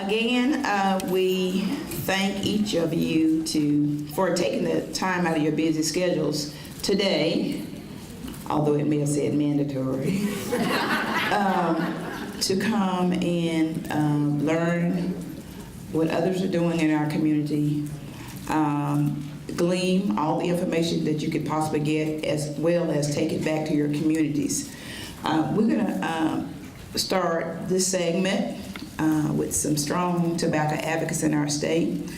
Again, we thank each of you for taking the time out of your busy schedules today, although it may have said mandatory, to come and learn what others are doing in our community, glean all the information that you could possibly get, as well as take it back to your communities. We're going to start this segment with some strong tobacco advocates in our state.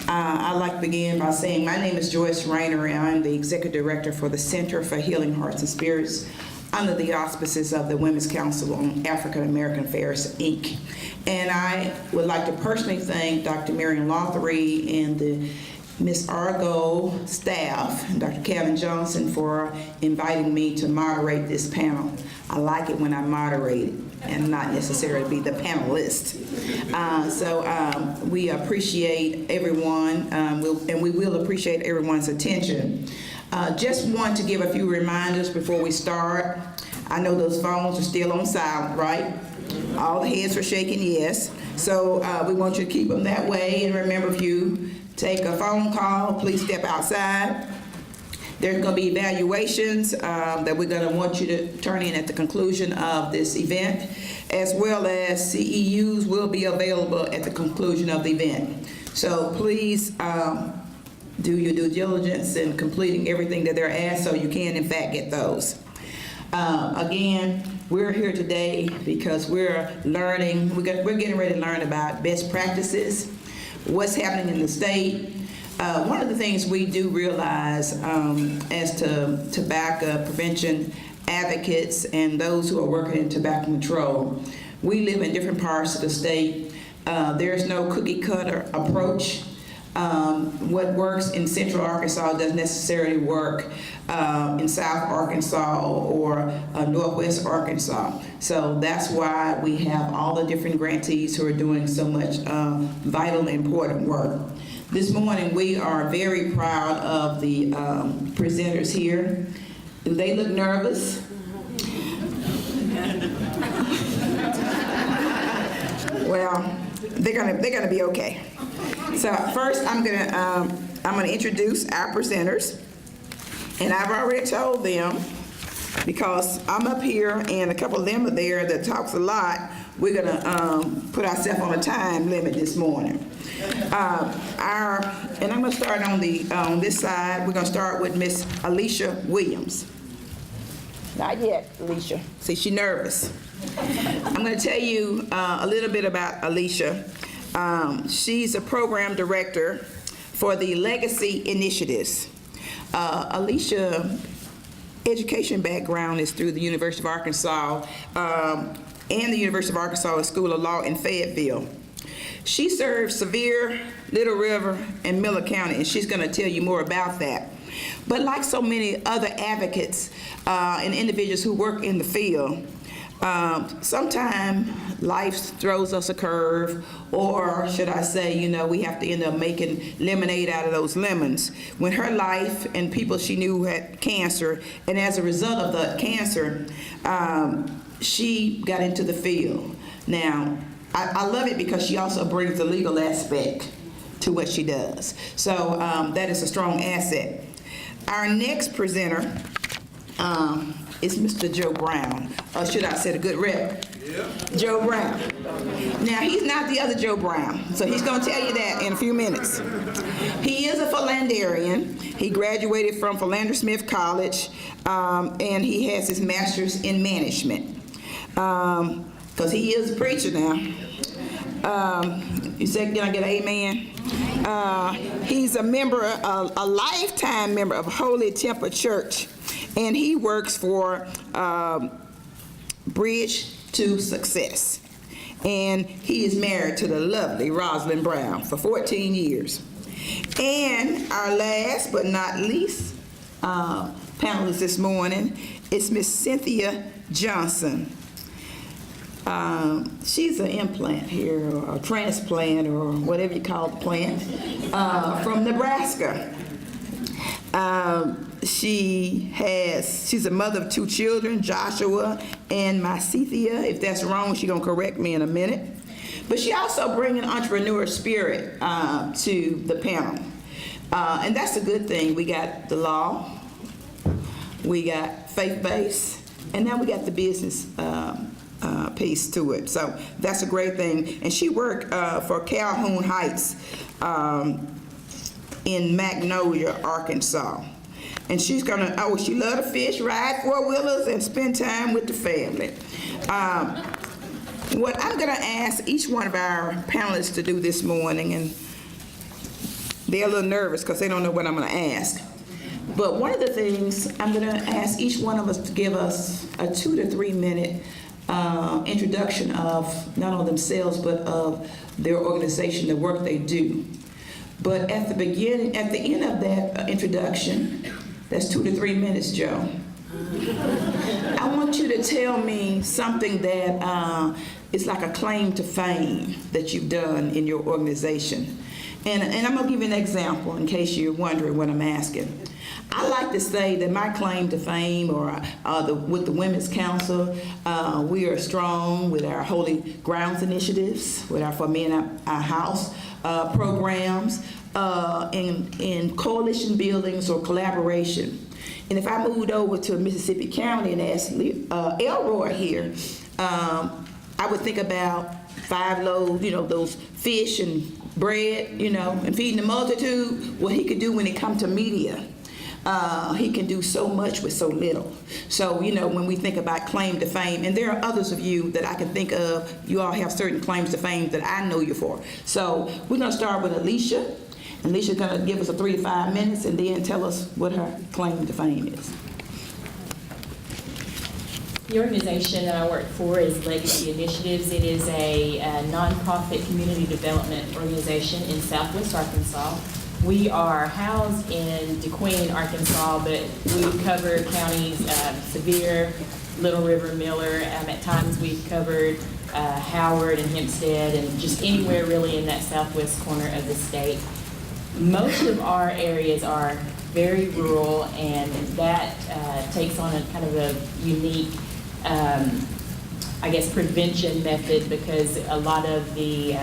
I'd like to begin by saying my name is Joyce Rayner, and I'm the Executive Director for the Center for Healing Hearts and Spirits under the auspices of the Women's Council on African American Affairs, Inc. And I would like to personally thank Dr. Marion Lothery and the Ms. Argo staff, and Dr. Kevin Johnson, for inviting me to moderate this panel. I like it when I moderate and not necessarily be the panelist. So we appreciate everyone, and we will appreciate everyone's attention. Just want to give a few reminders before we start. I know those phones are still on silent, right? All the heads are shaking yes. So we want you to keep them that way, and remember, if you take a phone call, please step outside. There's going to be evaluations that we're going to want you to turn in at the conclusion of this event, as well as CEUs will be available at the conclusion of the event. So please do your due diligence in completing everything that they're asked so you can, in fact, get those. Again, we're here today because we're learning, we're getting ready to learn about best practices, what's happening in the state. One of the things we do realize as to tobacco prevention advocates and those who are working in tobacco control, we live in different parts of the state. There's no cookie cutter approach. What works in Central Arkansas doesn't necessarily work in South Arkansas or Northwest Arkansas. So that's why we have all the different grantees who are doing so much vital and important work. This morning we are very proud of the presenters here. Do they look nervous? Well, they're gonna be okay. So first, I'm gonna introduce our presenters, and I've already told them, because I'm up here and a couple of them are there that talks a lot. We're gonna put ourselves on a time limit this morning. And I'm gonna start on this side. We're gonna start with Miss Alicia Williams. Not yet, Alicia. See, she's nervous. I'm gonna tell you a little bit about Alicia. She's a program director for the Legacy Initiatives. Alicia education background is through the University of Arkansas and the University of Arkansas School of Law in Fayetteville. She serves Sevier, Little River, and Miller County, and she's going to tell you more about that. But like so many other advocates and individuals who work in the field, sometimes life throws us a curve, or should I say, we have to end up making lemonade out of those lemons. When her life and people she knew had cancer, and as a result of the cancer, she got into the field. Now, I love it because she also brings the legal aspect to what she does. So that is a strong asset. Our next presenter is Mr. Joe Brown, or should I say a good rep? Yeah. Joe Brown. Now, he's not the other Joe Brown, so he's going to tell you that in a few minutes. He is a philanderian. He graduated from Philander Smith College, and he has his master's in management. Because he is a preacher now. You say, can I get an amen? He's a member, a lifetime member of Holy Temple Church, and he works for Bridge to Success. And he is married to the lovely Rosalind Brown for 14 years. And our last but not least panelist this morning is Miss Cynthia Johnson. She's an implant here, or a transplant, or whatever you call the plant, from Nebraska. She's a mother of 2 children, Joshua and Mycethia. If that's wrong, she's gonna correct me in a minute. But she also brings an entrepreneur spirit to the panel. And that's a good thing. We got the law, we got faith-based, and now we got the business piece to it. So that's a great thing. And she worked for Calhoun Heights in Magnolia, Arkansas. And she's gonna, she love to fish, ride four-wheelers, and spend time with the family. What I'm gonna ask each one of our panelists to do this morning, and they're a little nervous because they don't know what I'm gonna ask. But one of the things I'm gonna ask each one of us to give us a 2 to 3 minute introduction of not only themselves, but of their organization, the work they do. But at the end of that introduction, that's 2 to 3 minutes, Joe. I want you to tell me something that is like a claim to fame that you've done in your organization. And I'm gonna give you an example in case you're wondering what I'm asking. I like to say that my claim to fame, or with the Women's Council, we are strong with our Holy Grounds initiatives, with our For Me and Our House programs, in coalition buildings or collaboration. And if I moved over to Mississippi County and asked Elroy here, I would think about 5 loaves, those fish and bread, and feeding the multitude, what he could do when it comes to media. He can do so much with so little. So, when we think about claim to fame, and there are others of you that I can think of, you all have certain claims to fame that I know you for. So we're gonna start with Alicia. Alicia's gonna give us a 3 to 5 minutes and then tell us what her claim to fame is. The organization that I work for is Legacy Initiatives. It is a nonprofit community development organization in Southwest Arkansas. We are housed in DeQueen, Arkansas, but we cover counties Sevier, Little River, Miller. At times we've covered Howard and Hempstead, and just anywhere really in that southwest corner of the state. Most of our areas are very rural, and that takes on a kind of a unique prevention method, because a lot of the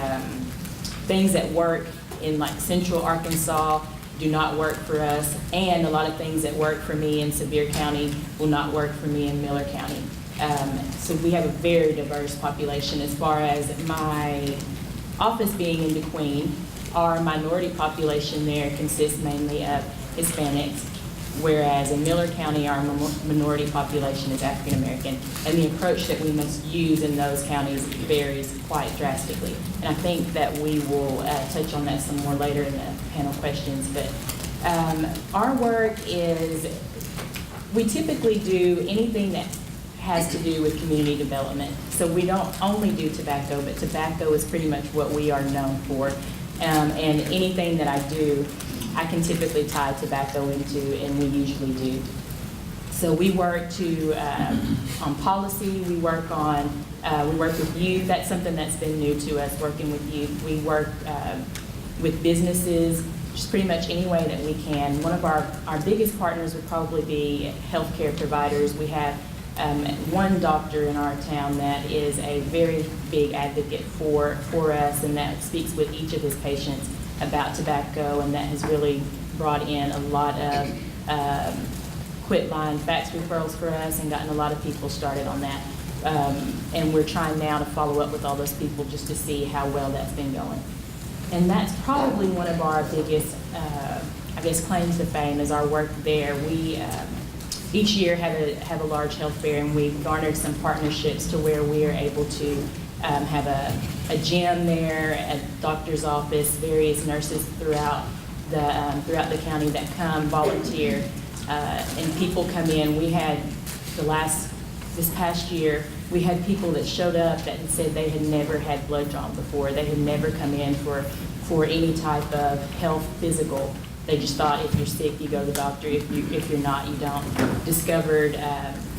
things that work in like central Arkansas do not work for us, and a lot of things that work for me in Sevier County will not work for me in Miller County. So we have a very diverse population. As far as my office being in DeQueen, our minority population there consists mainly of Hispanics, whereas in Miller County, our minority population is African American, and the approach that we must use in those counties varies quite drastically. And I think that we will touch on that some more later in the panel questions. But our work is, we typically do anything that has to do with community development. So we don't only do tobacco, but tobacco is pretty much what we are known for. And anything that I do, I can typically tie tobacco into, and we usually do. So we work on policy. We work with youth. That's something that's been new to us, working with youth. We work with businesses, just pretty much any way that we can. One of our biggest partners would probably be healthcare providers. We have one doctor in our town that is a very big advocate for us, and that speaks with each of his patients about tobacco, and that has really brought in a lot of quit line fax referrals for us and gotten a lot of people started on that. And we're trying now to follow up with all those people just to see how well that's been going. And that's probably one of our biggest, claims to fame is our work there. We each year have a large health fair, and we've garnered some partnerships to where we are able to have a gym there, a doctor's office, various nurses throughout the county that come volunteer, and people come in. We had this past year, we had people that showed up that had said they had never had blood drawn before. They had never come in for any type of health physical. They just thought if you're sick, you go to the doctor. If you're not, you don't. Discovered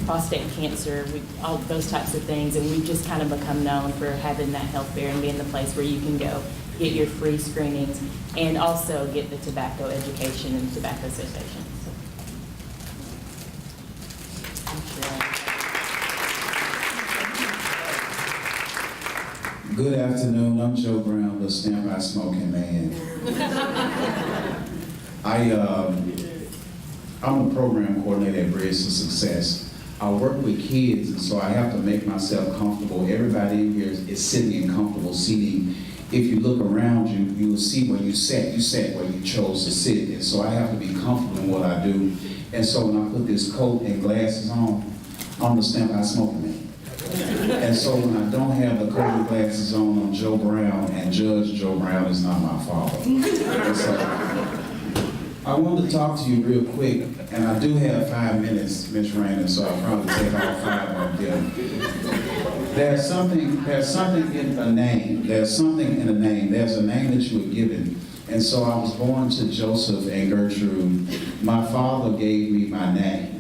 prostate cancer, all those types of things, and we've just kind of become known for having that health fair and being the place where you can go get your free screenings and also get the tobacco education and tobacco cessation. So, Good afternoon, I'm Joe Brown, the Stand By Smoking Man. I'm the program coordinator at Bridge to Success. I work with kids, and so I have to make myself comfortable. Everybody in here is sitting in comfortable seating. If you look around you, you will see where you sat. You sat where you chose to sit, and so I have to be comfortable in what I do. And so when I put this coat and glasses on, I'm the Stand By Smoking Man. And so when I don't have the coat and glasses on, I'm Joe Brown, and Judge Joe Brown is not my father. And so I wanted to talk to you real quick, and I do have 5 minutes, Ms. Rainer, so I'll probably take all 5 of them. There's something in a name. There's something in a name. There's a name that you were given. And so I was born to Joseph and Gertrude. My father gave me my name.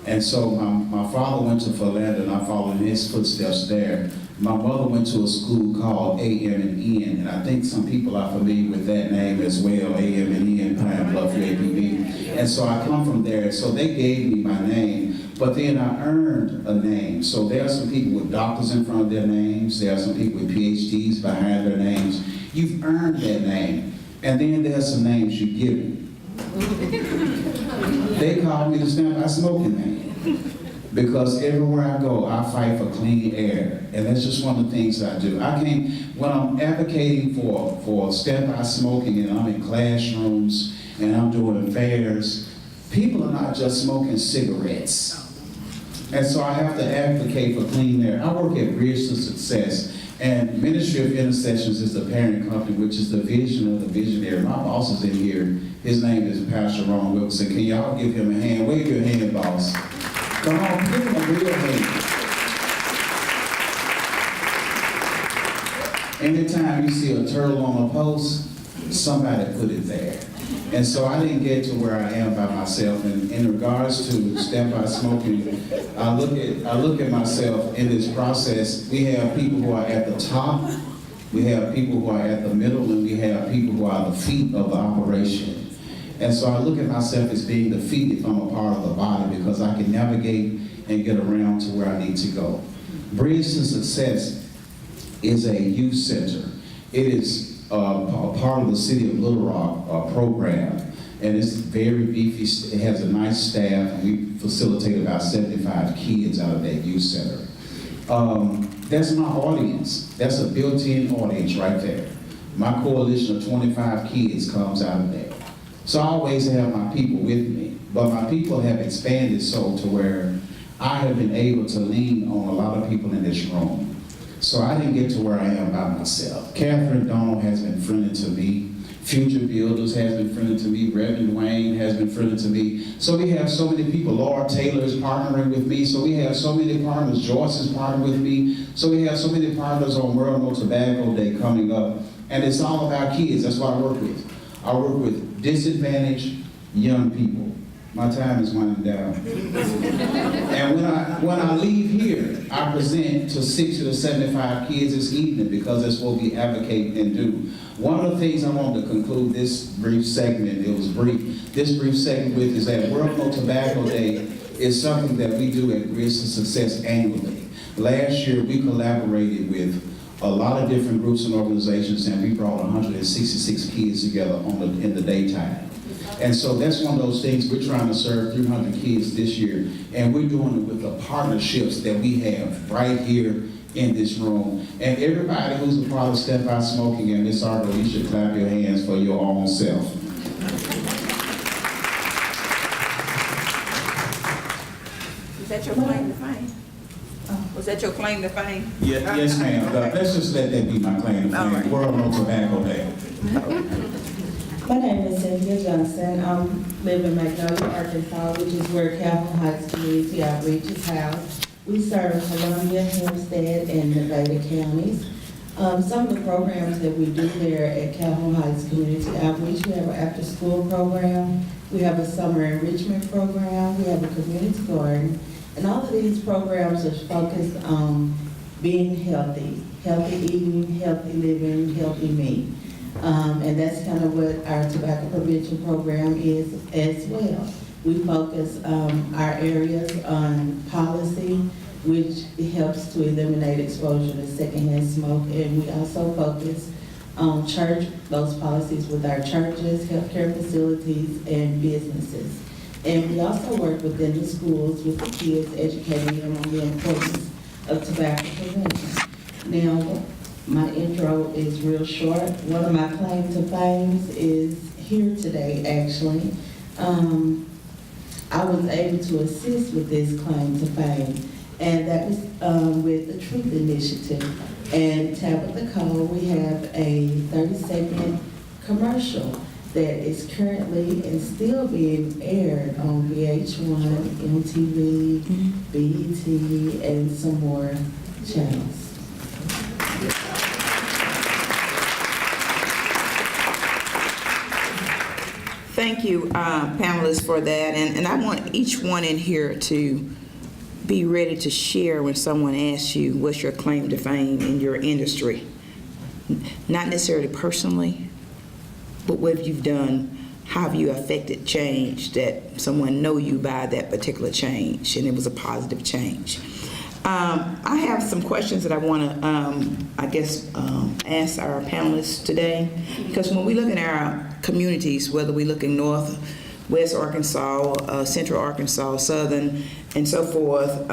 And so my father went to Philander, and I followed in his footsteps there. My mother went to a school called AM&N, and I think some people are familiar with that name as well, AM&N, Pine Bluff, UAPB. And so I come from there. So they gave me my name, but then I earned a name. So there are some people with doctors in front of their names. There are some people with PhDs behind their names. You've earned that name. And then there are some names you're given. They call me the Stand By Smoking Man. Because everywhere I go, I fight for clean air. And that's just one of the things I do. When I'm advocating for Stand By Smoking, and I'm in classrooms, and I'm doing fairs, people are not just smoking cigarettes. And so I have to advocate for clean air. I work at Bridge to Success, and Ministry of Intercessions is the parent company, which is the vision of the visionary. My boss is in here. His name is Pastor Ron Wilson. Can y'all give him a hand? Wave your hand, boss. Come on, give him a real hand. Anytime you see a turtle on a post, somebody put it there. And so I didn't get to where I am by myself. And in regards to Stand By Smoking, I look at myself in this process. We have people who are at the top, we have people who are at the middle, and we have people who are the feet of the operation. And so I look at myself as being the feet if I'm a part of the body, because I can navigate and get around to where I need to go. Bridge to Success is a youth center. It is a part of the City of Little Rock program, and it's very beefy. It has a nice staff, and we facilitate about 75 kids out of that youth center. That's my audience. That's a built-in audience right there. My coalition of 25 kids comes out of there. So I always have my people with me, but my people have expanded so to where I have been able to lean on a lot of people in this room. So I didn't get to where I am by myself. Catherine Donald has been friendly to me. Future Builders has been friendly to me. Reverend Wayne has been friendly to me. So we have so many people. Laura Taylor is partnering with me. So we have so many partners. Joyce is partnering with me. So we have so many partners on World No Tobacco Day coming up. And it's all about kids. That's what I work with. I work with disadvantaged young people. My time is winding down. And when I leave here, I present to 60 to 75 kids this evening, because that's what we advocate and do. One of the things I want to conclude this brief segment, it was brief, this brief segment with is that World No Tobacco Day is something that we do at Bridge to Success annually. Last year, we collaborated with a lot of different groups and organizations, and we brought 166 kids together in the daytime. And so that's one of those things. We're trying to serve 300 kids this year, and we're doing it with the partnerships that we have right here in this room. And everybody who's a part of Stand By Smoking in this article, you should clap your hands for your own self. Is that your claim to fame? Was that your claim to fame? Yeah, yes, ma'am. Let's just let that be my claim to fame. Right. World No Tobacco Day. My name is Cynthia Johnson. I live in Magnolia, Arkansas, which is where Calhoun Heights Community Outreach is housed. We serve Columbia, Hempstead, and Nevada counties. Some of the programs that we do there at Calhoun Heights Community Outreach, we have an after-school program, we have a summer enrichment program, we have a community garden, and all of these programs are focused on being healthy, healthy eating, healthy living, healthy meat. And that's kind of what our tobacco prevention program is as well. We focus our areas on policy, which helps to eliminate exposure to secondhand smoke. And we also focus on those policies with our churches, healthcare facilities, and businesses. And we also work within the schools with the kids, educating them on the importance of tobacco prevention. Now, my intro is real short. One of my claim to fame is here today, actually. I was able to assist with this claim to fame, and that was with the Truth Initiative. And Tabitha Cole, we have a 30-second commercial that is currently and still being aired on VH1, MTV, BET, and some more channels. Thank you, panelists, for that. And I want each one in here to be ready to share when someone asks you, what's your claim to fame in your industry? Not necessarily personally, but what you've done, how have you affected change that someone know you by that particular change, and it was a positive change. I have some questions that I want to, ask our panelists today, because when we look at our communities, whether we look in North, West Arkansas, Central Arkansas, Southern, and so forth,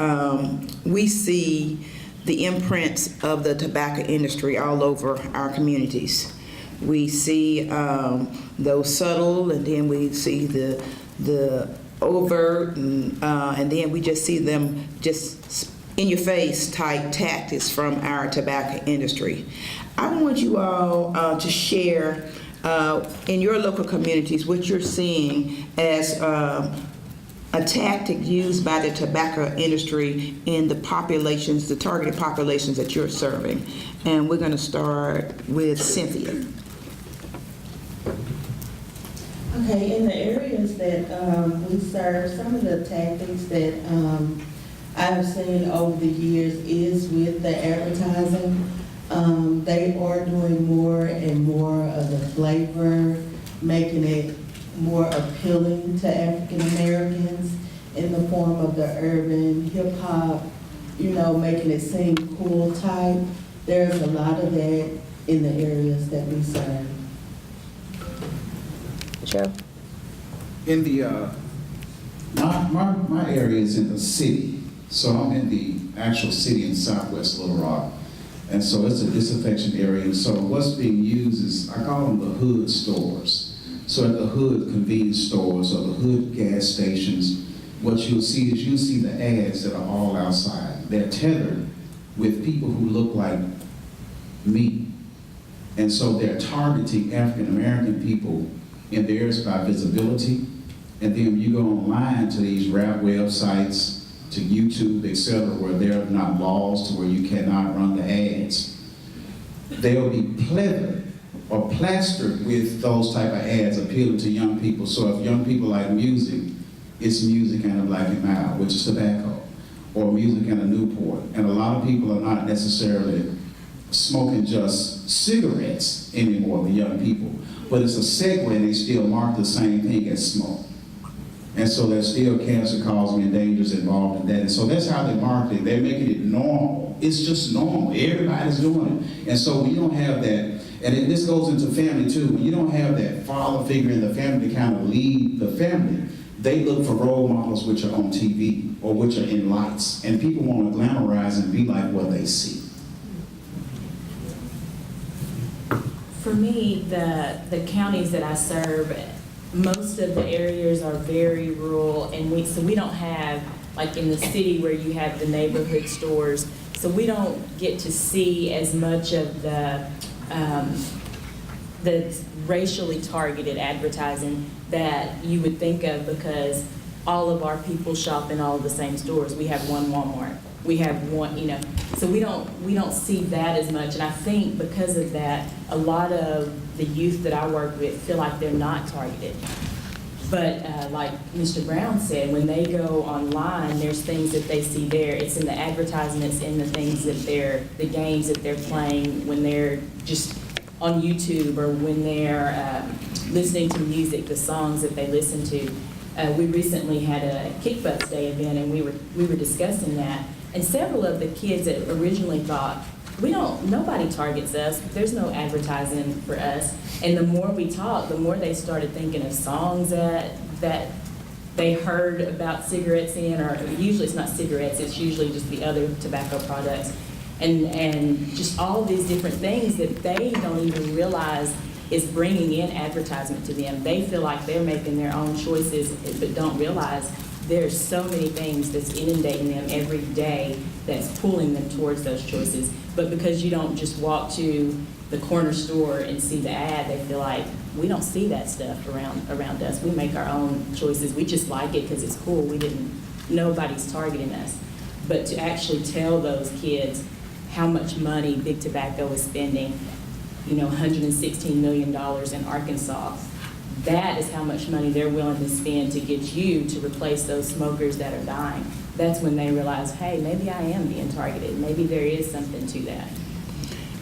we see the imprints of the tobacco industry all over our communities. We see those subtle, and then we see the overt, and then we just see them just in-your-face type tactics from our tobacco industry. I want you all to share in your local communities what you're seeing as a tactic used by the tobacco industry in the populations, the targeted populations that you're serving. And we're going to start with Cynthia. Okay, in the areas that we serve, some of the tactics that I've seen over the years is with the advertising. They are doing more and more of the flavor, making it more appealing to African Americans in the form of the urban hip hop, making it seem cool type. There's a lot of that in the areas that we serve. Joe? In the, my area is in the city, so I'm in the actual city in Southwest Little Rock. And so it's a disaffection area, and so what's being used is, I call them the hood stores. So at the hood convenience stores or the hood gas stations, what you'll see is the ads that are all outside. They're tethered with people who look like me. And so they're targeting African American people in theirs by visibility. And then you go online to these rap websites, to YouTube, etc., where there are not laws to where you cannot run the ads. They'll be pleathered or plastered with those type of ads appealing to young people. So if young people like music, it's music and a Black and Mild, which is tobacco, or music and a Newport. And a lot of people are not necessarily smoking just cigarettes anymore, the young people, but it's a segue and they still mark the same thing as smoke. And so there's still cancer causing and dangers involved in that. And so that's how they market it. They're making it normal. It's just normal. Everybody's doing it. And so when you don't have that, and this goes into family too, when you don't have that father figure in the family to kind of lead the family, they look for role models which are on TV or which are in lights. And people want to glamorize and be like what they see. For me, the counties that I serve, most of the areas are very rural, and we don't have, like in the city where you have the neighborhood stores, so we don't get to see as much of the racially targeted advertising that you would think of, because all of our people shop in all of the same stores. We have one Walmart. We have one, so we don't see that as much. And I think because of that, a lot of the youth that I work with feel like they're not targeted. But like Mr. Brown said, when they go online, there's things that they see there. It's in the advertisements, in the things that the games that they're playing, when they're just on YouTube, or when they're listening to music, the songs that they listen to. We recently had a Kick Butts Day event, and we were discussing that. And several of the kids that originally thought, nobody targets us, there's no advertising for us. And the more we talked, the more they started thinking of songs that they heard about cigarettes in, or usually it's not cigarettes, it's usually just the other tobacco products. And just all these different things that they don't even realize is bringing in advertisement to them. They feel like they're making their own choices, but don't realize there's so many things that's inundating them every day that's pulling them towards those choices. But because you don't just walk to the corner store and see the ad, they feel like we don't see that stuff around us. We make our own choices. We just like it because it's cool. Nobody's targeting us. But to actually tell those kids how much money Big Tobacco is spending, $116 million in Arkansas, that is how much money they're willing to spend to get you to replace those smokers that are dying. That's when they realize, hey, maybe I am being targeted. Maybe there is something to that.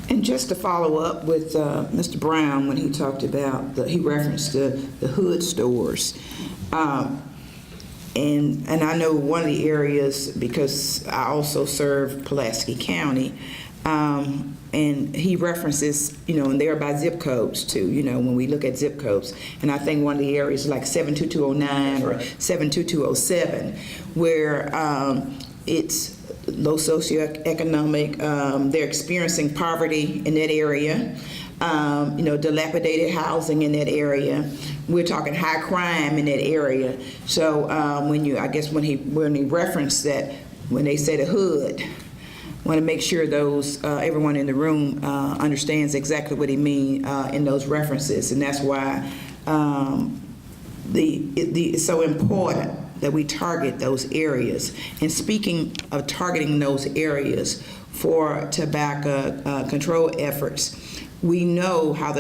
And just to follow up with Mr. Brown, when he talked about, he referenced the hood stores. And I know one of the areas, because I also serve Pulaski County, and he references, and they're by zip codes too, when we look at zip codes. And I think one of the areas like 72209 or 72207, where it's low socioeconomic, they're experiencing poverty in that area, dilapidated housing in that area. We're talking high crime in that area. So when he referenced that, when they say the hood, want to make sure everyone in the room understands exactly what he means in those references, and that's why it's so important that we target those areas. And speaking of targeting those areas for tobacco control efforts, we know how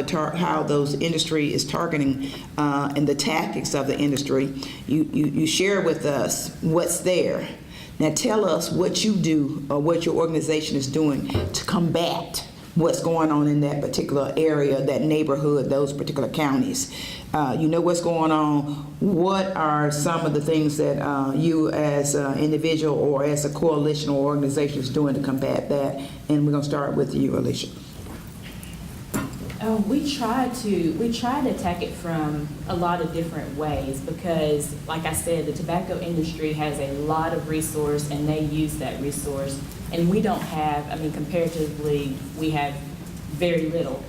those industry is targeting and the tactics of the industry. You share with us what's there. Now tell us what you do or what your organization is doing to combat what's going on in that particular area, that neighborhood, those particular counties. You know what's going on. What are some of the things that you as an individual or as a coalition or organization is doing to combat that? And we're going to start with you, Alicia. We try to attack it from a lot of different ways because, like I said, the tobacco industry has a lot of resource and they use that resource. And we don't have, comparatively, we have very little.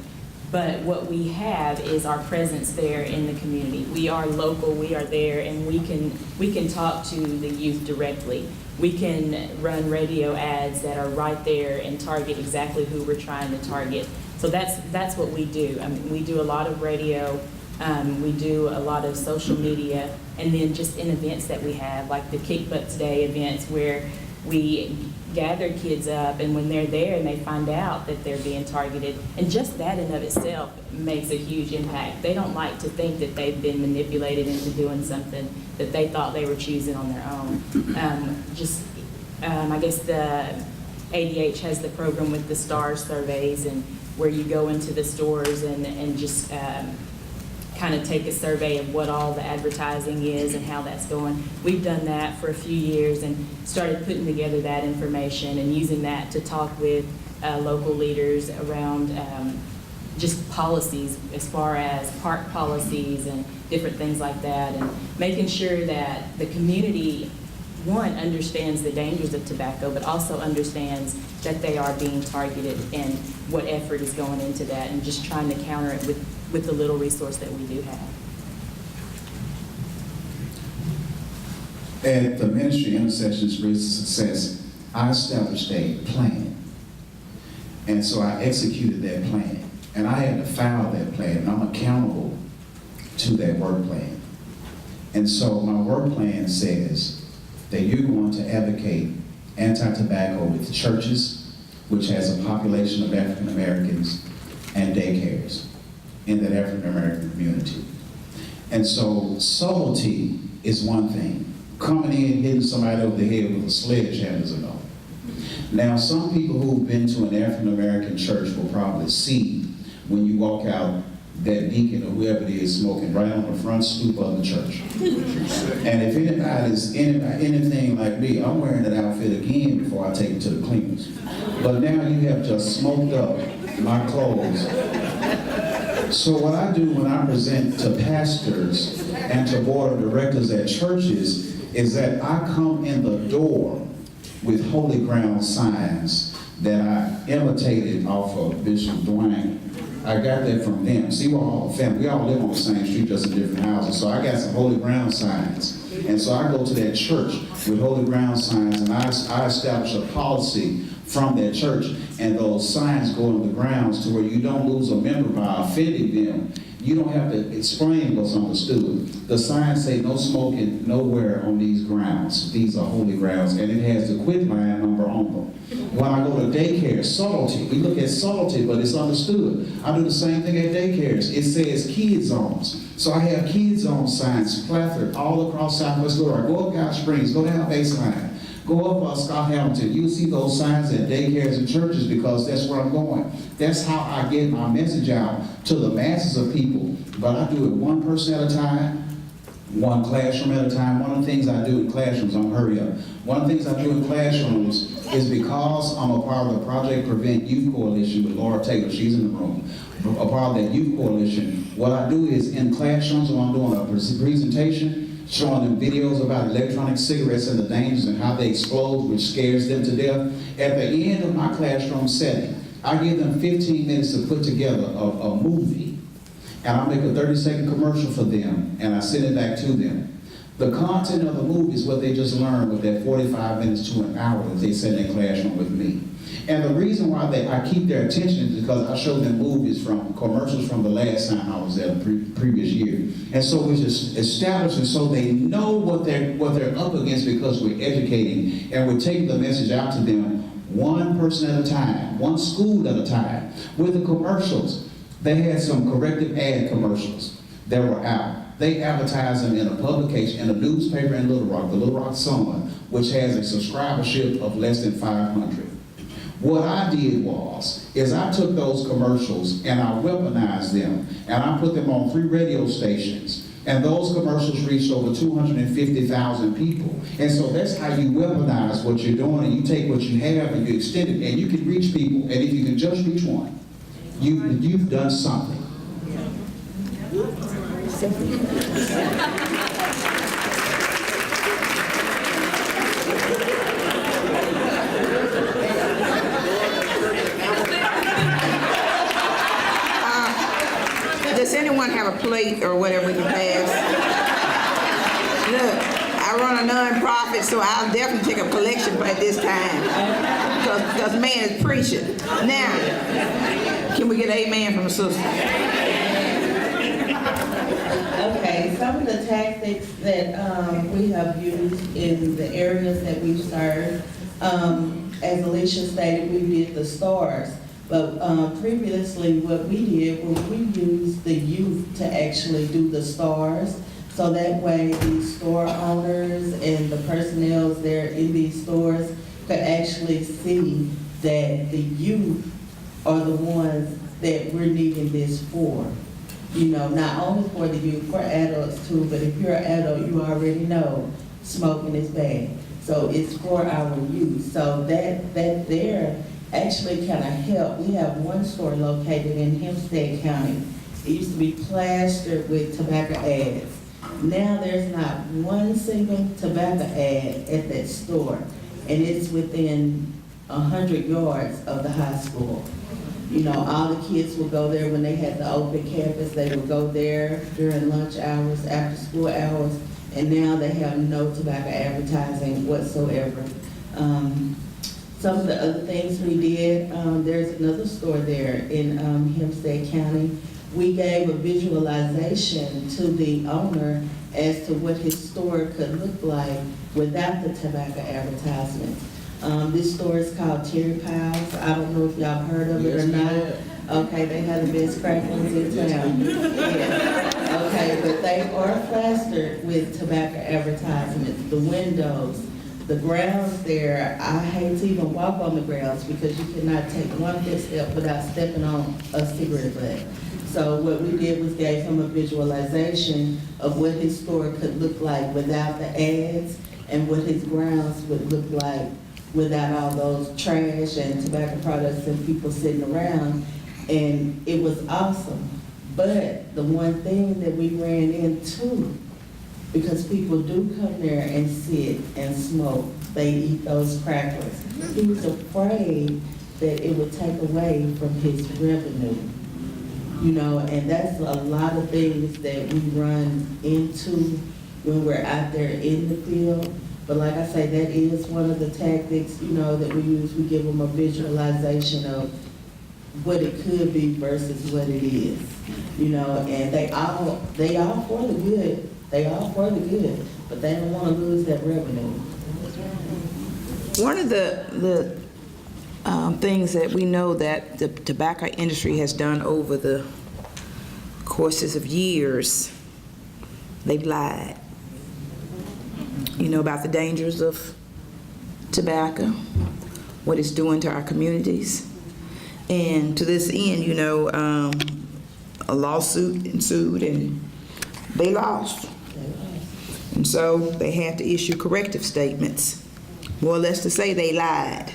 But what we have is our presence there in the community. We are local, we are there, and we can talk to the youth directly. We can run radio ads that are right there and target exactly who we're trying to target. So that's what we do. We do a lot of radio, we do a lot of social media, and then just in events that we have, like the Kick Butt Today events where we gather kids up, and when they're there and they find out that they're being targeted, and just that in and of itself makes a huge impact. They don't like to think that they've been manipulated into doing something that they thought they were choosing on their own. I guess the ADH has the program with the STAR surveys, and where you go into the stores and just kind of take a survey of what all the advertising is and how that's going. We've done that for a few years and started putting together that information and using that to talk with local leaders around just policies as far as park policies and different things like that, and making sure that the community, one, understands the dangers of tobacco, but also understands that they are being targeted and what effort is going into that, and just trying to counter it with the little resource that we do have. At the Ministry Intersections Race Success, I established a plan. And so I executed that plan. And I had to file that plan, and I'm accountable to that work plan. And so my work plan says that you're going to advocate anti-tobacco with churches, which has a population of African Americans, and daycares in that African American community. And so subtlety is one thing. Coming in, hitting somebody over the head with a sledgehammer is another. Now, some people who've been to an African American church will probably see when you walk out that deacon or whoever it is smoking right on the front stoop of the church. And if anybody's anything like me, I'm wearing that outfit again before I take it to the cleaners. But now you have just smoked up my clothes. So what I do when I present to pastors and to board of directors at churches is that I come in the door with holy ground signs that I imitated off of Bishop Dwayne. I got that from them. See, we're all family. We all live on the same street, just in different houses. So I got some holy ground signs. And so I go to that church with holy ground signs, and I establish a policy from that church, and those signs go in the grounds to where you don't lose a member by offending them. You don't have to explain what's understood. The signs say no smoking nowhere on these grounds. These are holy grounds, and it has the quit line number on them. When I go to daycare, subtlety. We look at subtlety, but it's understood. I do the same thing at daycares. It says kids zones. So I have kids zone signs plastered all across Southwest Florida. Go up Gulf Springs, go down Baseline, go up Scott Hamilton. You'll see those signs at daycares and churches because that's where I'm going. That's how I get my message out to the masses of people. But I do it one person at a time, one classroom at a time. One of the things I do in classrooms, I'm hurry up. One of the things I do in classrooms is because I'm a part of the Project Prevent Youth Coalition with Laura Taylor, she's in the room, a part of that youth coalition. What I do is in classrooms when I'm doing a presentation, showing them videos about electronic cigarettes and the dangers and how they explode, which scares them to death. At the end of my classroom setting, I give them 15 minutes to put together a movie, and I make a 30-second commercial for them, and I send it back to them. The content of the movie is what they just learned with that 45 minutes to an hour that they sit in their classroom with me. And the reason why I keep their attention is because I show them movies from commercials from the last time I was there, the previous year. And so we're just establishing so they know what they're up against because we're educating and we're taking the message out to them one person at a time, one school at a time. With the commercials, they had some corrective ad commercials that were out. They advertised them in a publication, in a newspaper in Little Rock, the Little Rock Sun, which has a subscribership of less than 500. What I did is I took those commercials and I weaponized them and I put them on 3 radio stations. And those commercials reached over 250,000 people. And so that's how you weaponize what you're doing, and you take what you have and you extend it, and you can reach people. And if you can just reach one, you've done something. Does anyone have a plate or whatever we can pass? Look, I run a non-profit, so I'll definitely take a collection at this time. Because man is preaching. Now, can we get an amen from the sister? Okay, some of the tactics that we have used in the areas that we serve, as Alicia stated, we did the stars. But previously what we did was we used the youth to actually do the stars. So that way the store owners and the personnel there in these stores could actually see that the youth are the ones that we're needing this for. You know, not only for the youth, for adults too, but if you're an adult, you already know smoking is bad. So it's for our youth. So that there actually kind of help. We have one store located in Hempstead County. It used to be plastered with tobacco ads. Now there's not one single tobacco ad at that store, and it's within 100 yards of the high school. You know, all the kids would go there when they had the open campus. They would go there during lunch hours, after school hours, and now they have no tobacco advertising whatsoever. Some of the other things we did, there's another store there in Hempstead County. We gave a visualization to the owner as to what his store could look like without the tobacco advertisement. This store is called Terry Piles. I don't know if y'all heard of it or not. Okay, they have the best crack ones in town. Yeah. Okay, but they are plastered with tobacco advertisements, the windows, the grounds there. I hate to even walk on the grounds because you cannot take one footstep without stepping on a cigarette butt. So what we did was gave him a visualization of what his store could look like without the ads and what his grounds would look like without all those trash and tobacco products and people sitting around. And it was awesome. But the one thing that we ran into, because people do come there and sit and smoke, they eat those crackers. He was afraid that it would take away from his revenue. You know, and that's a lot of things that we run into when we're out there in the field. But like I say, that is one of the tactics, you know, that we use. We give them a visualization of what it could be versus what it is. You know, and they all for the good. They all for the good, but they don't want to lose that revenue. One of the things that we know that the tobacco industry has done over the courses of years, they've lied. You know about the dangers of tobacco, what it's doing to our communities. And to this end, you know, a lawsuit ensued and they lost. And so they had to issue corrective statements, more or less to say they lied.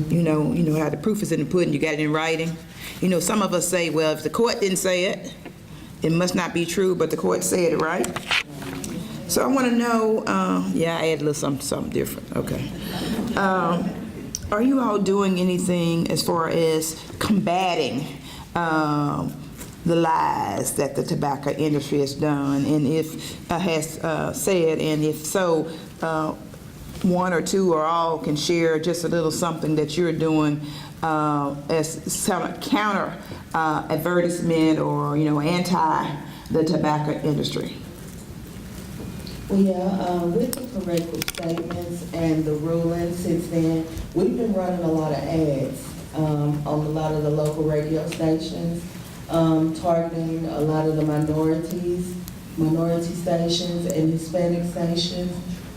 You know how the proof is in the pudding, you got it in writing. You know, some of us say, well, if the court didn't say it, it must not be true, but the court said it, right? So I want to know, yeah, I added a little something different, okay. Are you all doing anything as far as combating the lies that the tobacco industry has done, and if said, and if so, one or two or all can share just a little something that you're doing as some counter advertisement or, you know, anti the tobacco industry? Well, yeah, with the corrective statements and the rulings since then, we've been running a lot of ads on a lot of the local radio stations, targeting a lot of the minority stations and Hispanic stations.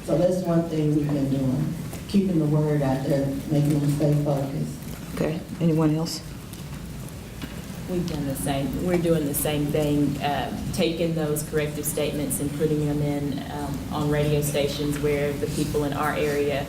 So that's one thing we've been doing, keeping the word out there, making them stay focused. Okay, anyone else? We've done the same. We're doing the same thing, taking those corrective statements and putting them in on radio stations where the people in our area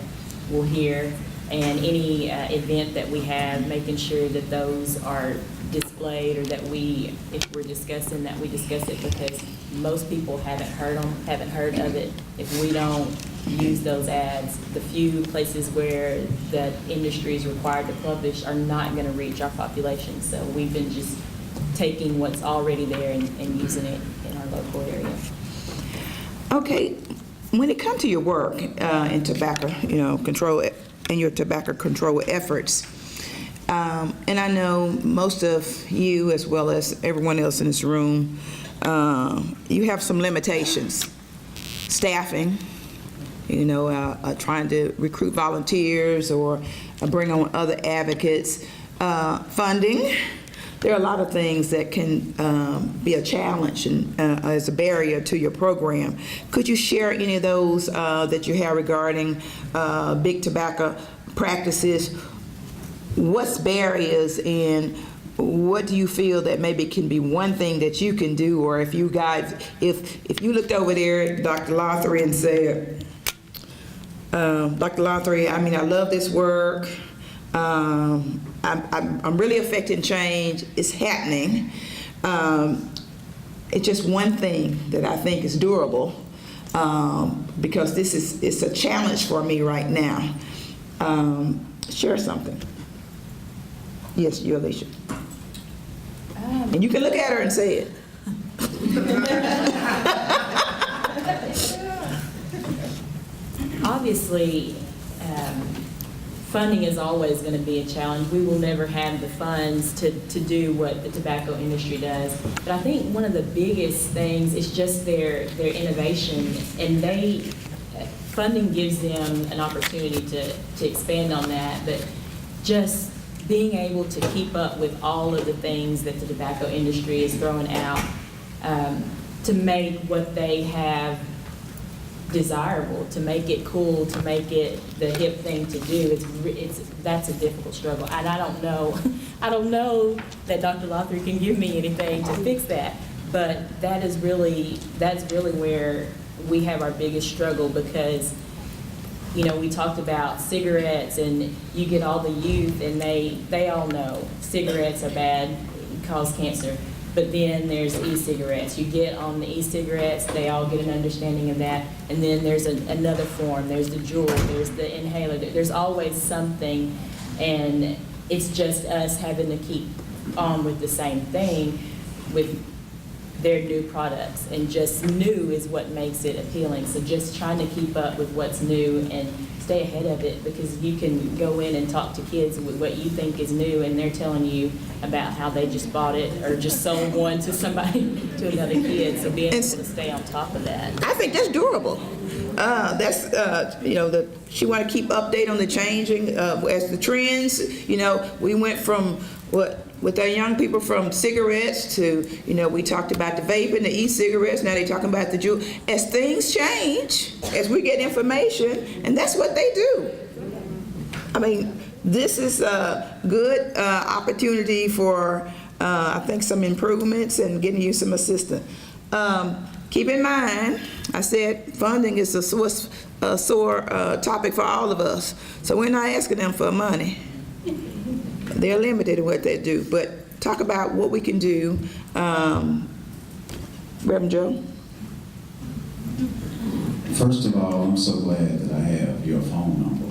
will hear, and any event that we have, making sure that those are displayed, or that if we're discussing that, we discuss it, because most people haven't heard of it. If we don't use those ads, the few places where the industry is required to publish are not going to reach our population. So we've been just taking what's already there and using it in our local area. Okay, when it comes to your work in tobacco, you know, control, and your tobacco control efforts, and I know most of you, as well as everyone else in this room, you have some limitations. Staffing, you know, trying to recruit volunteers or bring on other advocates. Funding. There are a lot of things that can be a challenge and as a barrier to your program. Could you share any of those that you have regarding big tobacco practices? What's barriers, and what do you feel that maybe can be one thing that you can do? Or if you guys, if you looked over there at Dr. Lothry and said, Dr. Lothry, I mean, I love this work. I'm really affecting change. It's happening. It's just one thing that I think is durable, because it's a challenge for me right now. Share something. Yes, you, Alicia. And you can look at her and say it. Obviously, funding is always going to be a challenge. We will never have the funds to do what the tobacco industry does. But I think one of the biggest things is just their innovation, and funding gives them an opportunity to expand on that. But just being able to keep up with all of the things that the tobacco industry is throwing out, to make what they have desirable, to make it cool, to make it the hip thing to do. That's a difficult struggle, and I don't know, I don't know that Dr. Lothry can give me anything to fix that. But that's really where we have our biggest struggle, because, you know, we talked about cigarettes, and you get all the youth, and they all know cigarettes are bad, cause cancer. But then there's e-cigarettes. You get on the e-cigarettes, they all get an understanding of that. And then there's another form. There's the Juul, there's the inhaler. There's always something, and it's just us having to keep on with the same thing with their new products. And just new is what makes it appealing. So just trying to keep up with what's new and stay ahead of it, because you can go in and talk to kids with what you think is new, and they're telling you about how they just bought it or just sold one to somebody, to another kid. So being able to stay on top of that. I think that's durable. That's, you know, she want to keep update on the changing as the trends. You know, we went from with our young people, from cigarettes to, you know, we talked about the vaping, the e-cigarettes, now they're talking about the Juul. As things change, as we get information, and that's what they do. I mean, this is a good opportunity for, I think, some improvements and getting you some assistance. Keep in mind, I said funding is a sore topic for all of us. So we're not asking them for money. They're limited in what they do. But talk about what we can do. Reverend Joe? First of all, I'm so glad that I have your phone number.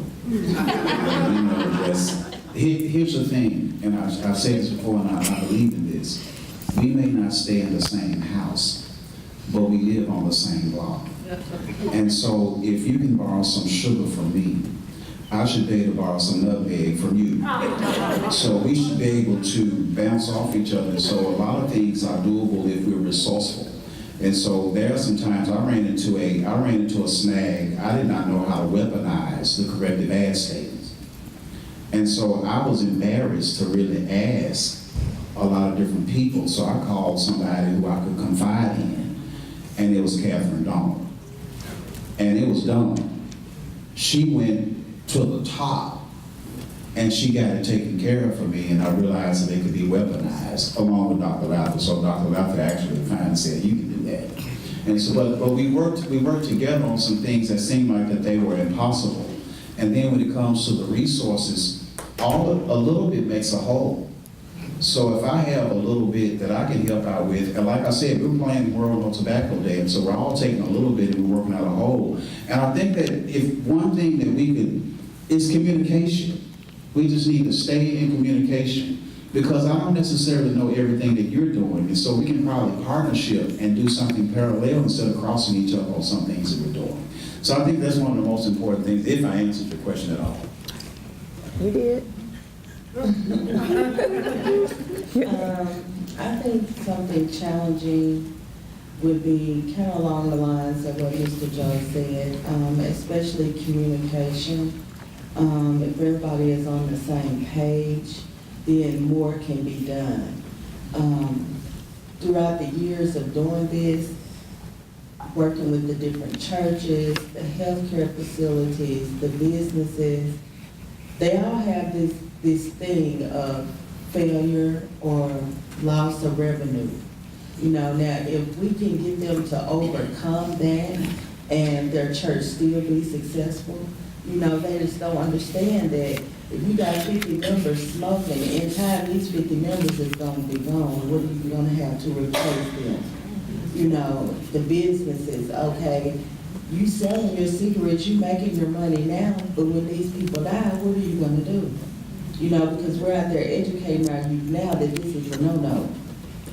Here's the thing, and I've said this before, and I believe in this. We may not stay in the same house, but we live on the same block. And so if you can borrow some sugar from me, I should be able to borrow some nutmeg from you. So we should be able to bounce off each other. So a lot of things are doable if we're resourceful. And so there are some times I ran into a snag. I did not know how to weaponize the corrective ad statements. And so I was embarrassed to really ask a lot of different people. So I called somebody who I could confide in, and it was Catherine Donald. And it was done. She went to the top, and she got it taken care of for me, and I realized that they could be weaponized along with Dr. Laffer. So Dr. Laffer actually finally said, you can do that. And so, but we worked together on some things that seemed like that they were impossible. And then when it comes to the resources, a little bit makes a whole. So if I have a little bit that I can help out with, and like I said, we're planning World No Tobacco Day, and so we're all taking a little bit and we're working out a whole. And I think that if one thing that we could, is communication. We just need to stay in communication, because I don't necessarily know everything that you're doing, and so we can probably partnership and do something parallel instead of crossing each other on some things that we're doing. So I think that's one of the most important things, if I answered your question at all. You did. I think something challenging would be kind of along the lines of what Mr. Jones said, especially communication. If everybody is on the same page, then more can be done. Throughout the years of doing this, working with the different churches, the healthcare facilities, the businesses, they all have this thing of failure or loss of revenue. You know, now if we can get them to overcome that and their church still be successful, you know, they just don't understand that if you got 50 members smoking, in time these 50 members is going to be gone. What are you going to have to replace them? You know, the businesses, okay, you selling your cigarettes, you making your money now, but when these people die, what are you going to do? You know, because we're out there educating our youth now that this is a no-no.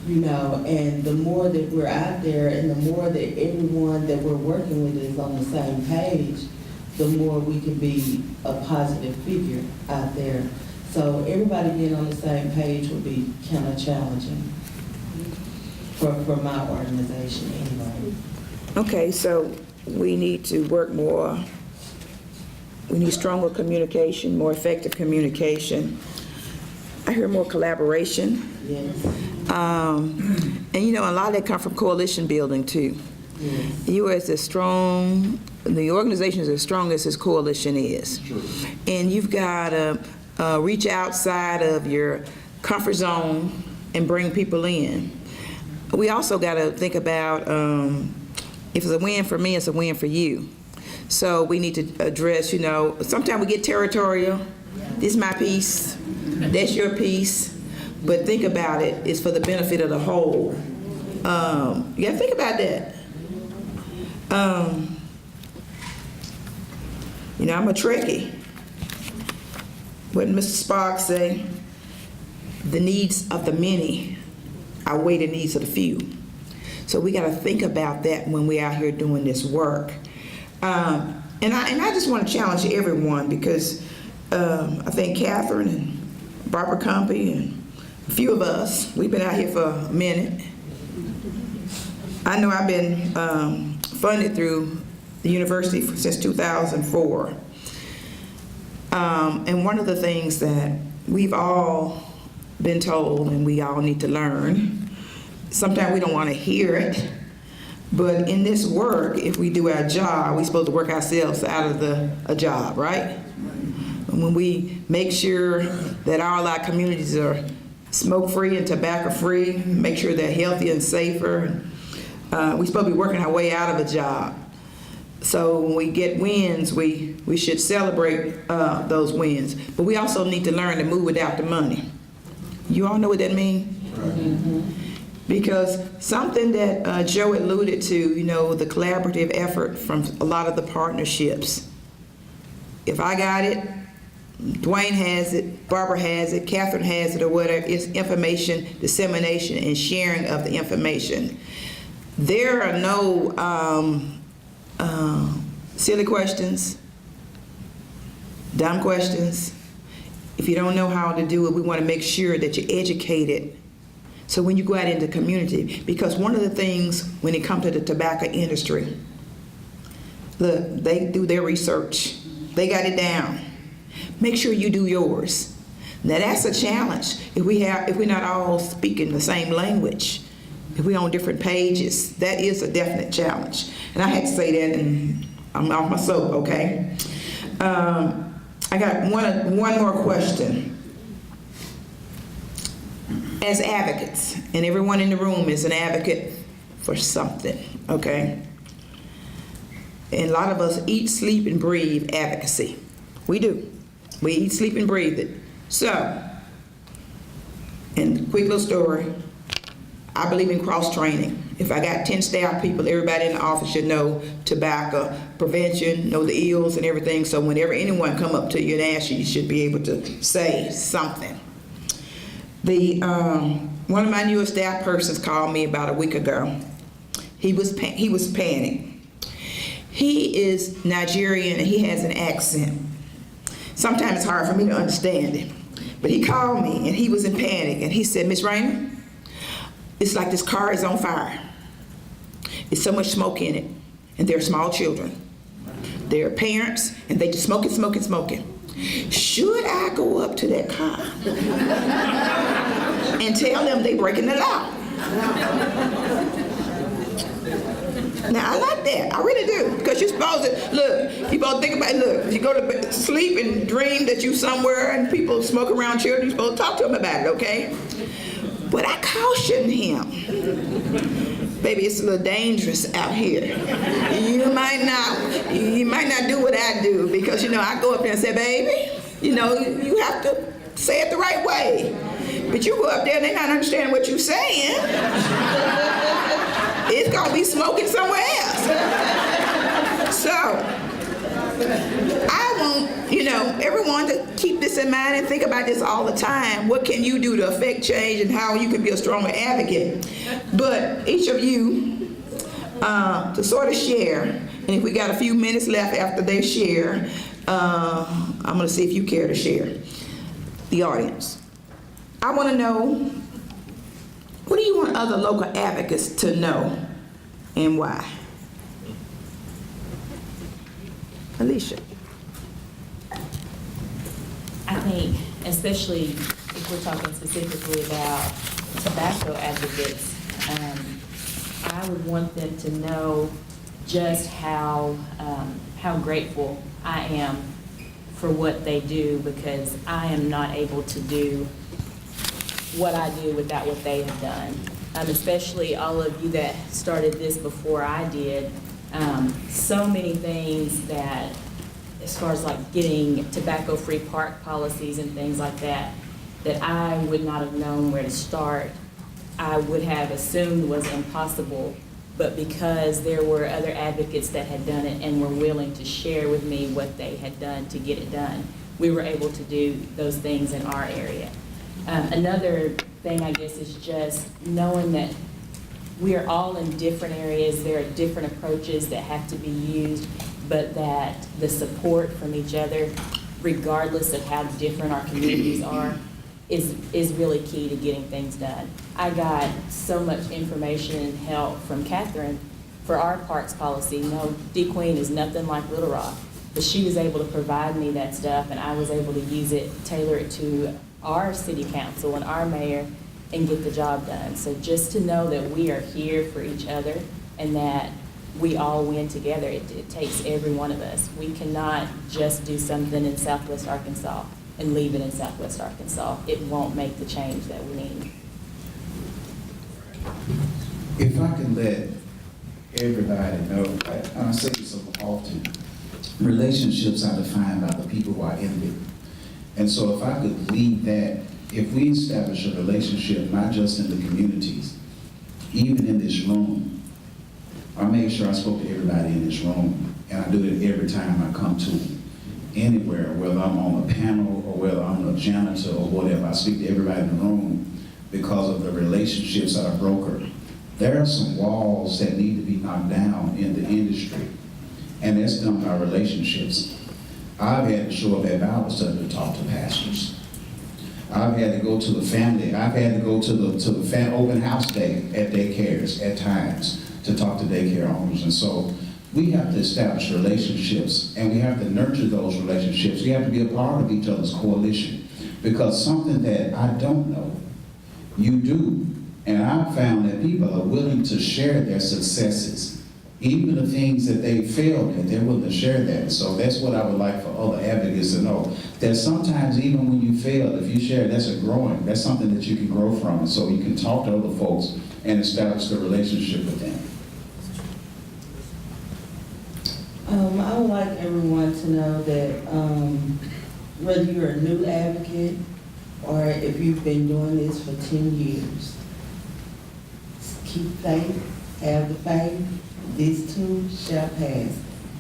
You know, and the more that we're out there and the more that everyone that we're working with is on the same page, the more we can be a positive figure out there. So everybody being on the same page would be kind of challenging for my organization anyway. Okay, so we need to work more. We need stronger communication, more effective communication. I hear more collaboration. Yes. And you know, a lot of that come from coalition building too. Yes. You as a strong the organization is as strong as its coalition is. True. And you've got to reach outside of your comfort zone and bring people in. We also got to think about if it's a win for me, it's a win for you. So we need to address, sometimes we get territorial. This is my piece, that's your piece. But think about it, it's for the benefit of the whole. You got to think about that. I'm a Trekkie. What did Mr. Sparks say? The needs of the many outweigh the needs of the few. So we got to think about that when we're out here doing this work. And I just want to challenge everyone because I think Catherine and Barbara Cumpy and a few of us, we've been out here for a minute. I know I've been funded through the university since 2004. And one of the things that we've all been told and we all need to learn, sometimes we don't want to hear it, but in this work, if we do our job, we're supposed to work ourselves out of a job, right? And when we make sure that all our communities are smoke-free and tobacco-free, make sure they're healthy and safer, we're supposed to be working our way out of a job. So when we get wins, we should celebrate those wins. But we also need to learn to move without the money. You all know what that means? Mm-hmm. Because something that Joe alluded to, the collaborative effort from a lot of the partnerships. If I got it, Dwayne has it, Barbara has it, Catherine has it, or whatever, it's information dissemination and sharing of the information. There are no silly questions, dumb questions. If you don't know how to do it, we want to make sure that you're educated. So when you go out into the community, because one of the things when it comes to the tobacco industry, look, they do their research. They got it down. Make sure you do yours. Now that's a challenge. If we're not all speaking the same language, if we're on different pages, that is a definite challenge. And I had to say that, and I'm off my soap, okay? I got one more question. As advocates, and everyone in the room is an advocate for something, okay? And a lot of us eat, sleep, and breathe advocacy. We do. We eat, sleep, and breathe it. So, and quick little story, I believe in cross-training. If I got 10 staff people, everybody in the office should know tobacco prevention, know the ills and everything, so whenever anyone come up to you and ask you, you should be able to say something. One of my newest staff persons called me about a week ago. He was panicked. He is Nigerian and he has an accent. Sometimes it's hard for me to understand him. But he called me and he was in panic and he said, Miss Rayner, it's like this car is on fire. There's so much smoke in it, and there are small children. There are parents, and they just smoking. Should I go up to that car and tell them they breaking the law? Now, I like that. I really do. Because you're supposed to, look, you supposed to think about, look, you go to sleep and dream that you somewhere and people smoke around children, you're supposed to talk to them about it, okay? But I cautioned him. Baby, it's a little dangerous out here. You might not do what I do because, I go up there and say, baby, you have to say it the right way. But you go up there and they're not understanding what you're saying. It's going to be smoking somewhere else. So, I want, everyone to keep this in mind and think about this all the time. What can you do to affect change and how you can be a stronger advocate? But each of you, to sort of share, and if we got a few minutes left after they share, I'm going to see if you care to share. The audience. I want to know, what do you want other local advocates to know and why? Alicia. I think, especially if we're talking specifically about tobacco advocates, I would want them to know just how grateful I am for what they do, because I am not able to do what I do without what they have done. Especially all of you that started this before I did. So many things that, as far as like getting tobacco-free park policies and things like that, that I would not have known where to start. I would have assumed was impossible, but because there were other advocates that had done it and were willing to share with me what they had done to get it done, we were able to do those things in our area. Another thing, I guess, is just knowing that we are all in different areas. There are different approaches that have to be used, but that the support from each other, regardless of how different our communities are, is really key to getting things done. I got so much information and help from Catherine for our parks policy. You know, D-Queen is nothing like Little Rock, but she was able to provide me that stuff, and I was able to use it, tailor it to our city council and our mayor, and get the job done. So just to know that we are here for each other and that we all win together, it takes every one of us. We cannot just do something in Southwest Arkansas and leave it in Southwest Arkansas. It won't make the change that we need. If I can let everybody know, I say this so often, relationships are defined by the people who are in them. And so if I could lead that, if we establish a relationship, not just in the communities, even in this room, I made sure I spoke to everybody in this room, and I do it every time I come to anywhere, whether I'm on a panel or whether I'm a janitor or whatever. I speak to everybody in the room because of the relationships that are brokered. There are some walls that need to be knocked down in the industry, and that's done by relationships. I've had to show up at Bible study to talk to pastors. I've had to go to the family. I've had to go to the open house day at daycares at times to talk to daycare owners. And so we have to establish relationships, and we have to nurture those relationships. We have to be a part of each other's coalition, because something that I don't know, you do. And I've found that people are willing to share their successes. Even the things that they failed at, they're willing to share that. So that's what I would like for other advocates to know, that sometimes even when you fail, if you share, that's something that you can grow from. And so you can talk to other folks and establish the relationship with them. I would like everyone to know that whether you're a new advocate or if you've been doing this for 10 years, keep faith, have the faith. This too shall pass.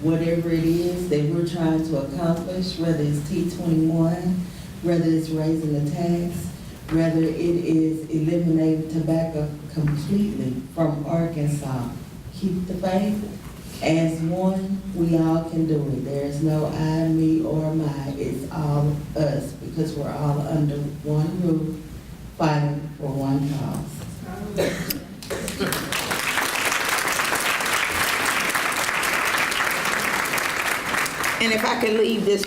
Whatever it is that we're trying to accomplish, whether it's T21, whether it's raising the tax, whether it is eliminating tobacco completely from Arkansas, keep the faith. As one, we all can do it. There is no I, me, or my. It's all us, because we're all under one roof, fighting for one cause. And if I could leave this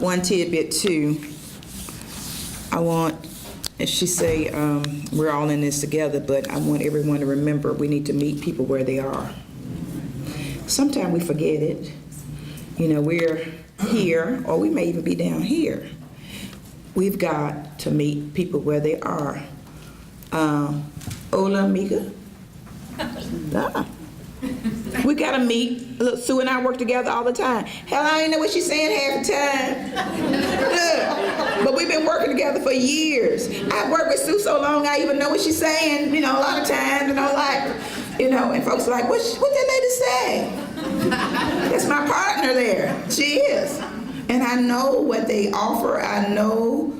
one tidbit too, I want, as she say, we're all in this together, but I want everyone to remember we need to meet people where they are. Sometimes we forget it. You know, we're here, or we may even be down here. We've got to meet people where they are. Hola, amiga. Nah. We gotta meet. Look, Sue and I work together all the time. Hell, I ain't know what she's saying half the time. Look, but we've been working together for years. I've worked with Sue so long, I even know what she's saying, you know, a lot of times, and folks are like, what that lady say? That's my partner there. She is. And I know what they offer. I know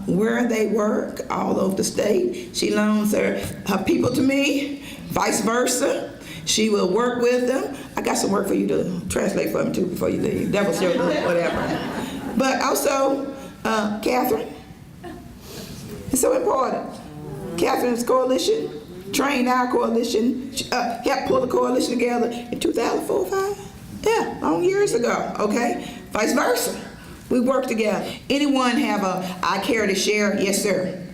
where they work all over the state. She loans her people to me, vice versa. She will work with them. I got some work for you to translate for me too before you leave. Devil show, whatever. But also, Catherine. It's so important. Catherine's coalition trained our coalition, helped pull the coalition together in 2004, 5? Yeah, long years ago, okay? Vice versa. We work together. Anyone have I care to share? Yes, sir.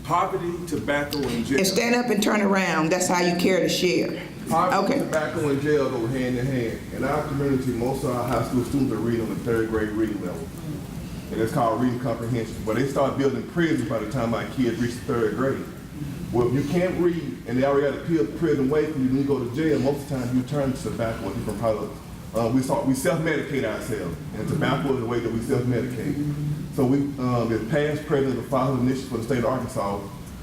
Poverty, tobacco, and jail. And stand up and turn around. That's how you care to share. Poverty, Okay. tobacco, and jail go hand in hand. In our community, most of our high school students are reading on the 3rd grade reading level. And it's called reading comprehension. But they start building prisons by the time our kids reach the 3rd grade. Well, if you can't read and they already got a prison wait for you when you go to jail, most of the time you turn to tobacco or different products. We self-medicate ourselves, and tobacco is the way that we self-medicate. So we, as past president of the Fathers Initiative for the state of Arkansas,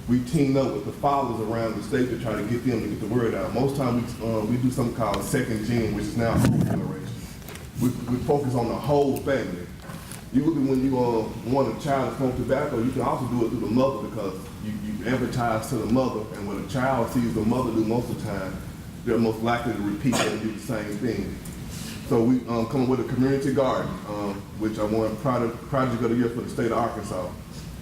we team up with the fathers around the state to try to get them to get the word out. Most times we do something called second gen, which is now whole generation. We focus on the whole family. Usually when you want a child to smoke tobacco, you can also do it through the mother because you advertise to the mother, and when a child sees the mother do most of the time, they're most likely to repeat and do the same thing. So we come up with a community garden, which I won Project of the Year for the state of Arkansas.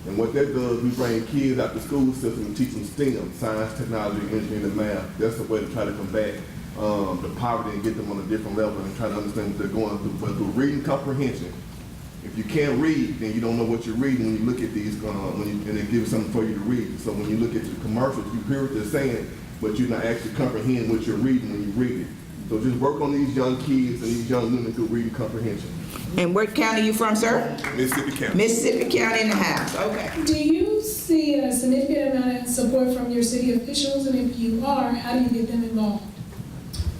And what that does, we bring kids out the school system and teach them STEM, science, technology, engineering, and math. That's the way to try to combat the poverty and get them on a different level and try to understand what they're going through. But through reading comprehension, if you can't read, then you don't know what you're reading when you look at these, and they give you something for you to read. So when you look at the commercials, you hear what they're saying, but you're not actually comprehending what you're reading when you read it. So just work on these young kids and these young women through reading comprehension. And what county you from, sir? Mississippi County. Mississippi County in the house, okay. Do you see a significant amount of support from your city officials? And if you are, how do you get them involved?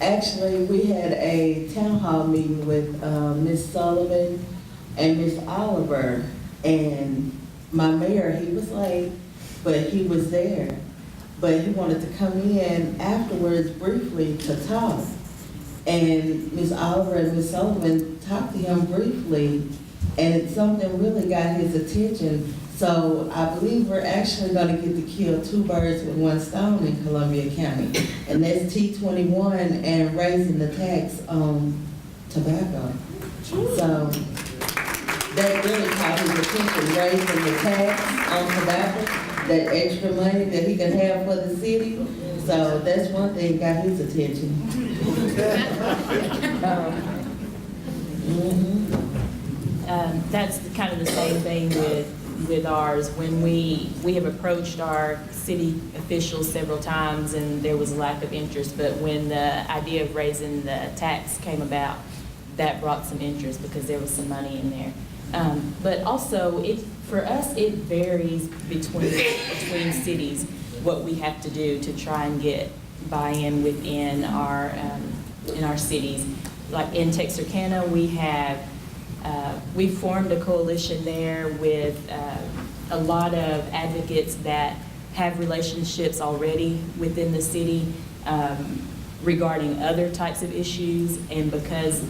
Actually, we had a town hall meeting with Ms. Sullivan and Ms. Oliver, and my mayor, he was late, but he was there. But he wanted to come in afterwards briefly to talk. And Ms. Oliver and Ms. Sullivan talked to him briefly, and something really got his attention. So I believe we're actually going to get to kill 2 birds with 1 stone in Columbia County, and that's T21 and raising the tax on tobacco. So that really caught his attention, raising the tax on tobacco, that extra money that he could have for the city. So that's one thing got his attention. That's kind of the same thing with ours. When we have approached our city officials several times and there was a lack of interest, but when the idea of raising the tax came about, that brought some interest because there was some money in there. But also, for us, it varies between cities what we have to do to try and get buy-in within our in our cities. Like in Texarkana, we formed a coalition there with a lot of advocates that have relationships already within the city regarding other types of issues, and because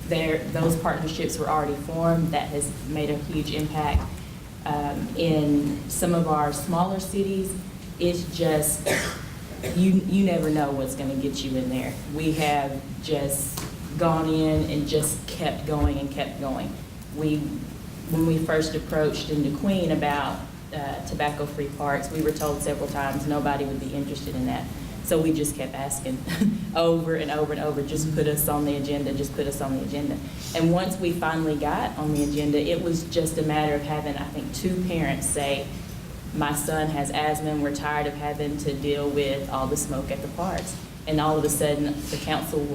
those partnerships were already formed, that has made a huge impact. In some of our smaller cities, it's just, you never know what's going to get you in there. We have just gone in and just kept going and kept going. When we first approached in DeQueen about tobacco-free parks, we were told several times nobody would be interested in that. So we just kept asking over and over and over, just put us on the agenda, just put us on the agenda. And once we finally got on the agenda, it was just a matter of having, I think, 2 parents say, my son has asthma and we're tired of having to deal with all the smoke at the parks. And all of a sudden, the council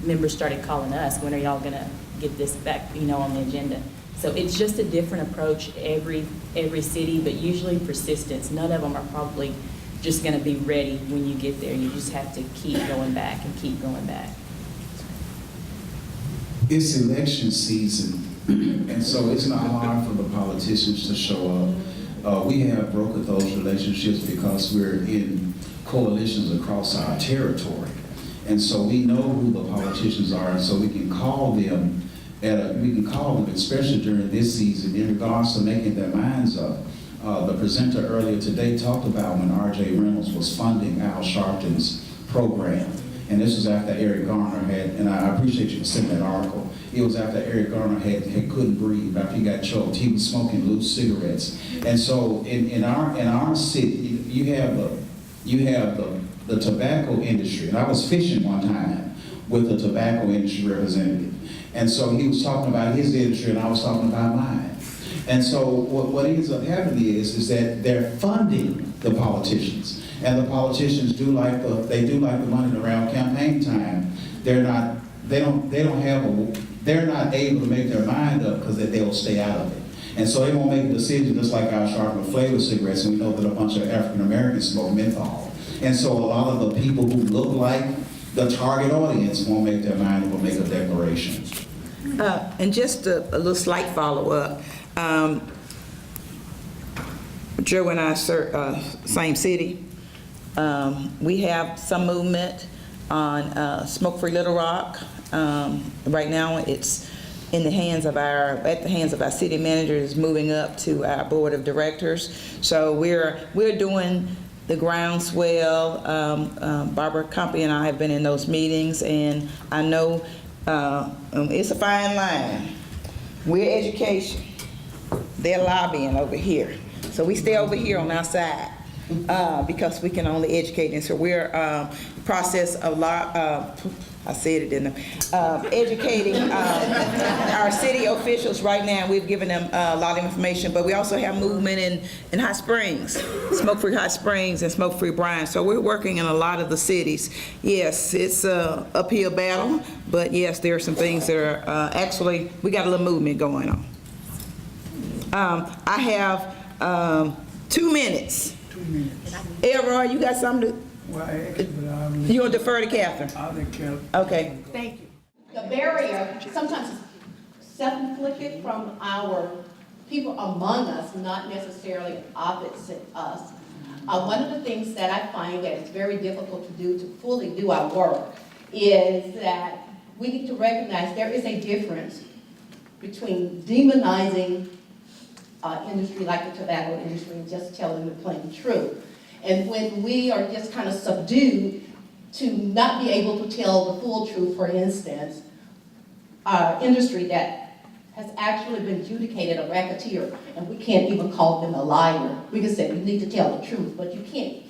members started calling us, when are y'all gonna get this back, on the agenda? So it's just a different approach every city, but usually persistence. None of them are probably just going to be ready when you get there. You just have to keep going back and keep going back. It's election season, and so it's not hard for the politicians to show up. We have brokered those relationships because we're in coalitions across our territory. And so we know who the politicians are, and so we can call them, especially during this season, in regards to making their minds up. The presenter earlier today talked about when R.J. Reynolds was funding Al Sharpton's program. And this was after Eric Garner had, and I appreciate you for sending that article. It was after Eric Garner couldn't breathe, after he got choked. He was smoking loose cigarettes. And so in our city, you have the tobacco industry. And I was fishing one time with a tobacco industry representative. And so he was talking about his industry and I was talking about mine. And so what ends up happening is that they're funding the politicians. And the politicians do like the money around campaign time. They're not able to make their mind up because they'll stay out of it. And so they won't make a decision just like our sharpened flavor cigarettes, and we know that a bunch of African Americans smoke menthol. And so a lot of the people who look like the target audience won't make their mind up or make a declaration. And just a little slight follow-up. Joe and I serve same city. We have some movement on SmokeFree Little Rock. Right now, it's at the hands of our city manager, is moving up to our board of directors. So we're doing the groundswell. Barbara Compey and I have been in those meetings, and I know it's a fine line. We're education. They're lobbying over here. So we stay over here on our side because we can only educate. And so we're process of I said it, didn't I? Educating our city officials right now. We've given them a lot of information, but we also have movement in Hot Springs, SmokeFree Hot Springs and SmokeFree Bryan. So we're working in a lot of the cities. Yes, it's a uphill battle, but yes, there are some things that are actually, we got a little movement going on. I have 2 minutes. 2 minutes. Elroy, you got something to? Well, actually, but I'm. You want to defer to Catherine? I'll let Kelley. Okay. Thank you. The barrier sometimes is self-inflicted from our people among us, not necessarily opposite us. One of the things that I find that it's very difficult to do, to fully do our work, is that we need to recognize there is a difference between demonizing industry like the tobacco industry and just telling the plain truth. And when we are just kind of subdued to not be able to tell the full truth, for instance, our industry that has actually been adjudicated a racketeer, and we can't even call them a liar. We can say you need to tell the truth, but you can't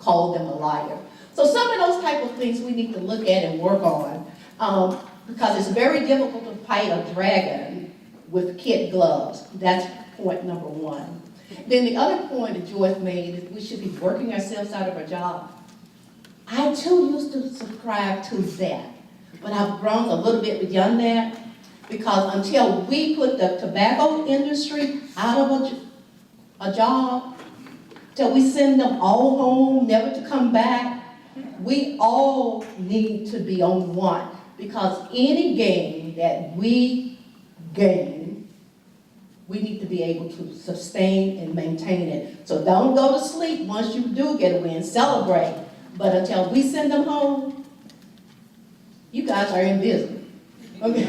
call them a liar. So some of those type of things we need to look at and work on, because it's very difficult to fight a dragon with kid gloves. That's point number one. Then the other point that Joyce made is we should be working ourselves out of our job. I too used to subscribe to that, but I've grown a little bit beyond that, because until we put the tobacco industry out of a job, till we send them all home, never to come back, we all need to be on one, because any gain that we gain, we need to be able to sustain and maintain it. So don't go to sleep once you do get a win, celebrate. But until we send them home, you guys are in business. Okay.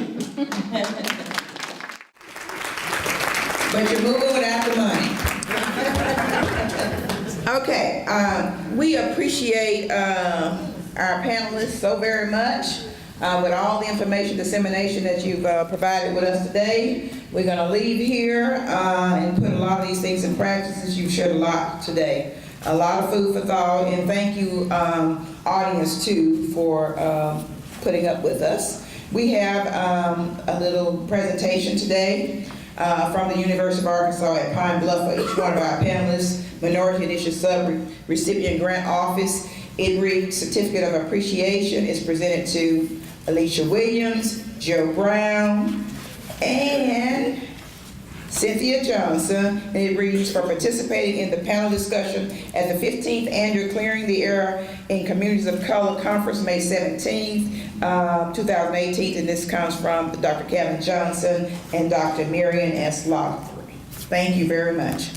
But you're moving without the money. Okay, we appreciate our panelists so very much. With all the information dissemination that you've provided with us today, we're going to leave here and put a lot of these things in practice. You've shared a lot today, a lot of food for thought, and thank you, audience, too, for putting up with us. We have a little presentation today from the University of Arkansas at Pine Bluff for each one of our panelists, Minority Initiative Sub-Recipient Grant Office. It reads, Certificate of Appreciation is presented to Alicia Williams, Joe Brown, and Cynthia Johnson. And it reads, for participating in the panel discussion at the 15th Annual Clearing the Air in Communities of Color Conference, May 17th, 2018. And this comes from Dr. Kevin Johnson and Dr. Marion S. Lothry. Thank you very much.